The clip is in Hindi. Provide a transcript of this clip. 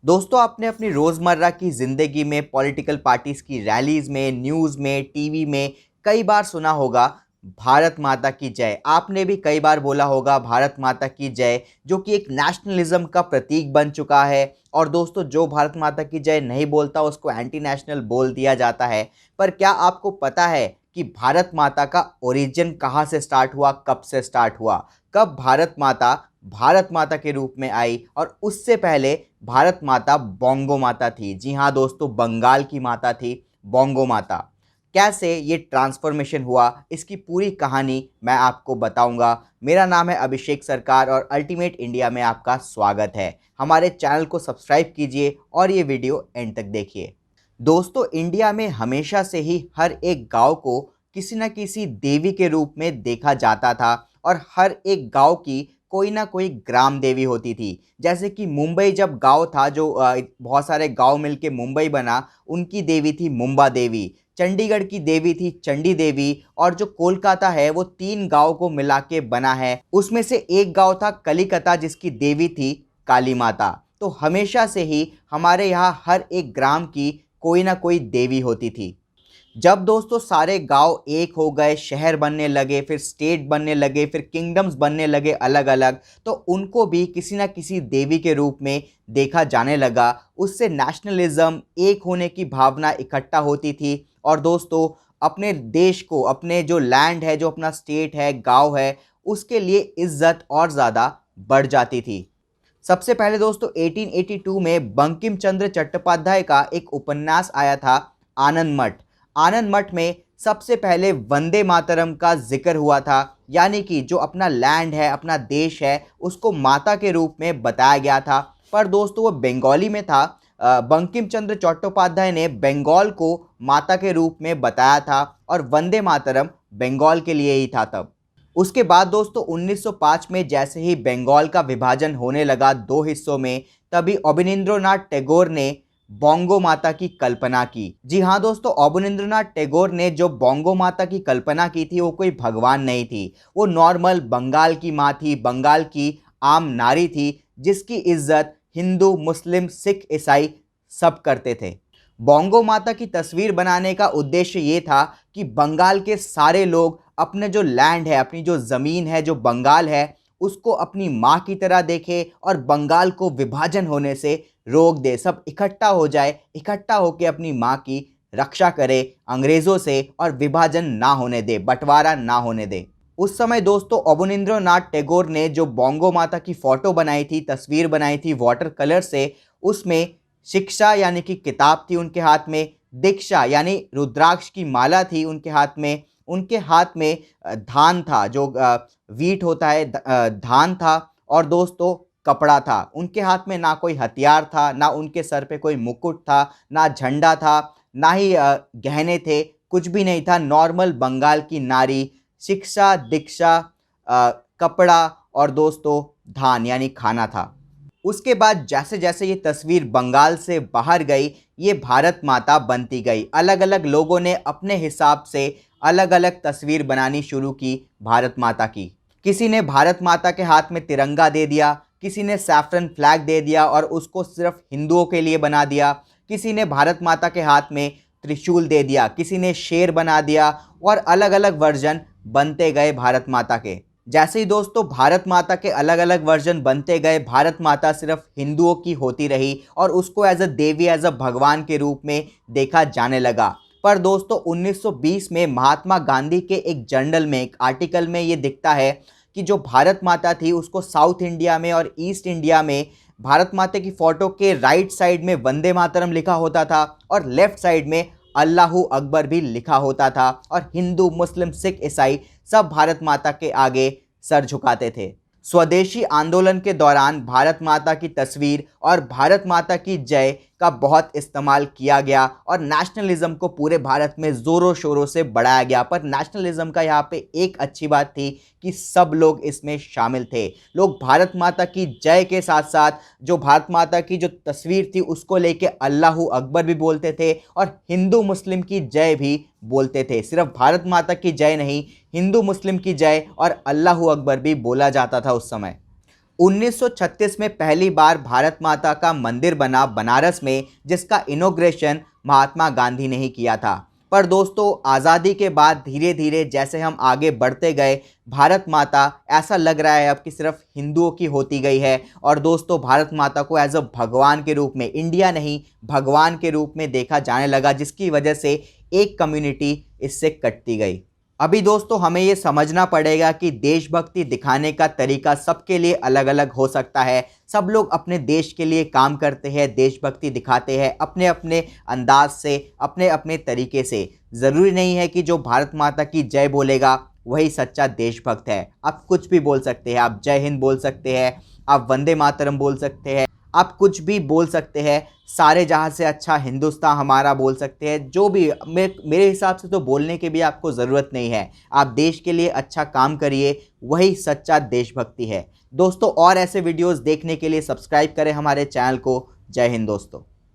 दोस्तों, आपने अपनी रोज़मर्रा की ज़िंदगी में पॉलिटिकल पार्टीज़ की रैलीज़ में, न्यूज़ में, टीवी में कई बार सुना होगा भारत माता की जय। आपने भी कई बार बोला होगा भारत माता की जय, जो कि एक नेशनलिज़्म का प्रतीक बन चुका है। और दोस्तों, जो भारत माता की जय नहीं बोलता उसको एंटी नेशनल बोल दिया जाता है। पर क्या आपको पता है कि भारत माता का ओरिजिन कहाँ से स्टार्ट हुआ, कब से स्टार्ट हुआ? कब भारत माता के रूप में आई? और उससे पहले भारत माता बोंगो माता थी। जी हाँ दोस्तों, बंगाल की माता थी बोंगो माता। कैसे ये ट्रांसफॉर्मेशन हुआ, इसकी पूरी कहानी मैं आपको बताऊंगा। मेरा नाम है अभिषेक सरकार और अल्टीमेट इंडिया में आपका स्वागत है। हमारे चैनल को सब्सक्राइब कीजिए और ये वीडियो एंड तक देखिए। दोस्तों, इंडिया में हमेशा से ही हर एक गांव को किसी न किसी देवी के रूप में देखा जाता था और हर एक गांव की कोई ना कोई ग्राम देवी होती थी। जैसे कि मुंबई जब गांव था, जो बहुत सारे गांव मिलके मुंबई बना, उनकी देवी थी मुंबा देवी। चंडीगढ़ की देवी थी चंडी देवी। और जो कोलकाता है वो 3 गांव को मिला के बना है। उसमें से एक गांव था कलिकता, जिसकी देवी थी काली माता। तो हमेशा से ही हमारे यहाँ हर एक ग्राम की कोई ना कोई देवी होती थी। जब दोस्तों सारे गांव एक हो गए, शहर बनने लगे, फिर स्टेट बनने लगे, फिर किंगडम्स बनने लगे अलग अलग, तो उनको भी किसी ना किसी देवी के रूप में देखा जाने लगा। उससे नेशनलिज्म, एक होने की भावना इकट्ठा होती थी। और दोस्तों, अपने देश को, अपने जो लैंड है, जो अपना स्टेट है, गांव है, उसके लिए इज्जत और ज़्यादा बढ़ जाती थी। सबसे पहले दोस्तों 1882 में बंकिम चंद्र चट्टोपाध्याय का एक उपन्यास आया था, आनंद मठ। आनंद मठ में सबसे पहले वंदे मातरम का जिक्र हुआ था। यानी कि जो अपना लैंड है, अपना देश है, उसको माता के रूप में बताया गया था। पर दोस्तों वो बंगाली में था। बंकिम चंद्र चट्टोपाध्याय ने बंगाल को माता के रूप में बताया था और वंदे मातरम बंगाल के लिए ही था तब। उसके बाद दोस्तों 1905 में जैसे ही बंगाल का विभाजन होने लगा 2 हिस्सों में, तभी अवनींद्रनाथ टैगोर ने बोंगो माता की कल्पना की। जी हाँ दोस्तों, अवनींद्रनाथ टैगोर ने जो बोंगो माता की कल्पना की थी वो कोई भगवान नहीं थी। वो नॉर्मल बंगाल की माँ थी, बंगाल की आम नारी थी, जिसकी इज्जत हिंदू, मुस्लिम, सिख, ईसाई सब करते थे। बोंगो माता की तस्वीर बनाने का उद्देश्य ये था कि बंगाल के सारे लोग अपने जो लैंड है, अपनी जो ज़मीन है, जो बंगाल है, उसको अपनी माँ की तरह देखे और बंगाल को विभाजन होने से रोक दे। सब इकट्ठा हो जाए, इकट्ठा होकर अपनी माँ की रक्षा करे अंग्रेज़ों से और विभाजन ना होने दे, बंटवारा ना होने दे। उस समय दोस्तों अवनींद्रनाथ टैगोर ने जो बोंगो माता की फ़ोटो बनाई थी, तस्वीर बनाई थी वाटर कलर से, उसमें शिक्षा यानी कि किताब थी उनके हाथ में, दीक्षा यानी रुद्राक्ष की माला थी उनके हाथ में, उनके हाथ में धान था, जो वीट होता है, धान था। और दोस्तों कपड़ा था उनके हाथ में। ना कोई हथियार था, ना उनके सर पे कोई मुकुट था, ना झंडा था, ना ही गहने थे, कुछ भी नहीं था। नॉर्मल बंगाल की नारी, शिक्षा, दीक्षा, कपड़ा और दोस्तों धान यानी खाना था। उसके बाद जैसे जैसे ये तस्वीर बंगाल से बाहर गई, ये भारत माता बनती गई। अलग अलग लोगों ने अपने हिसाब से अलग अलग तस्वीर बनानी शुरू की भारत माता की। किसी ने भारत माता के हाथ में तिरंगा दे दिया, किसी ने सैफरन फ्लैग दे दिया और उसको सिर्फ हिंदुओं के लिए बना दिया, किसी ने भारत माता के हाथ में त्रिशूल दे दिया, किसी ने शेर बना दिया, और अलग अलग वर्जन बनते गए भारत माता के। जैसे ही दोस्तों भारत माता के अलग अलग वर्जन बनते गए, भारत माता सिर्फ हिंदुओं की होती रही और उसको as a Devi, as a भगवान के रूप में देखा जाने लगा। पर दोस्तों 1920 में महात्मा गांधी के एक जर्नल में, एक आर्टिकल में ये दिखता है कि जो भारत माता थी उसको साउथ इंडिया में और ईस्ट इंडिया में भारत माता की फ़ोटो के राइट साइड में वंदे मातरम लिखा होता था और लेफ्ट साइड में अल्लाहू अकबर भी लिखा होता था। और हिंदू, मुस्लिम, सिख, ईसाई सब भारत माता के आगे सर झुकाते थे। स्वदेशी आंदोलन के दौरान भारत माता की तस्वीर और भारत माता की जय का बहुत इस्तेमाल किया गया और नेशनलिज्म को पूरे भारत में ज़ोरों शोरों से बढ़ाया गया। पर नेशनलिज्म का यहाँ पे एक अच्छी बात थी कि सब लोग इसमें शामिल थे। लोग भारत माता की जय के साथ साथ जो भारत माता की जो तस्वीर थी उसको लेके अल्लाहू अकबर भी बोलते थे और हिंदू मुस्लिम की जय भी बोलते थे। सिर्फ भारत माता की जय नहीं, हिंदू मुस्लिम की जय और अल्लाहू अकबर भी बोला जाता था उस समय। 1936 में पहली बार भारत माता का मंदिर बना बनारस में, जिसका इनॉग्रेशन महात्मा गांधी ने ही किया था। पर दोस्तों, आज़ादी के बाद धीरे धीरे जैसे हम आगे बढ़ते गए, भारत माता ऐसा लग रहा है अब कि सिर्फ हिंदुओं की होती गई है। और दोस्तों, भारत माता को एज अ भगवान के रूप में, इंडिया नहीं भगवान के रूप में देखा जाने लगा, जिसकी वजह से एक कम्युनिटी इससे कटती गई। अभी दोस्तों, हमें ये समझना पड़ेगा कि देशभक्ति दिखाने का तरीका सबके लिए अलग अलग हो सकता है। सब लोग अपने देश के लिए काम करते हैं, देशभक्ति दिखाते हैं अपने अपने अंदाज से, अपने अपने तरीके से। ज़रूरी नहीं है कि जो भारत माता की जय बोलेगा वही सच्चा देशभक्त है। आप कुछ भी बोल सकते हैं, आप जय हिंद बोल सकते हैं, आप वंदे मातरम बोल सकते हैं, आप कुछ भी बोल सकते हैं, सारे जहाँ से अच्छा हिंदुस्तान हमारा बोल सकते हैं। जो भी मेरे हिसाब से तो बोलने की भी आपको ज़रूरत नहीं है। आप देश के लिए अच्छा काम करिए, वही सच्चा देशभक्ति है। दोस्तों, और ऐसे वीडियोस देखने के लिए सब्सक्राइब करें हमारे चैनल को। जय हिंद दोस्तों।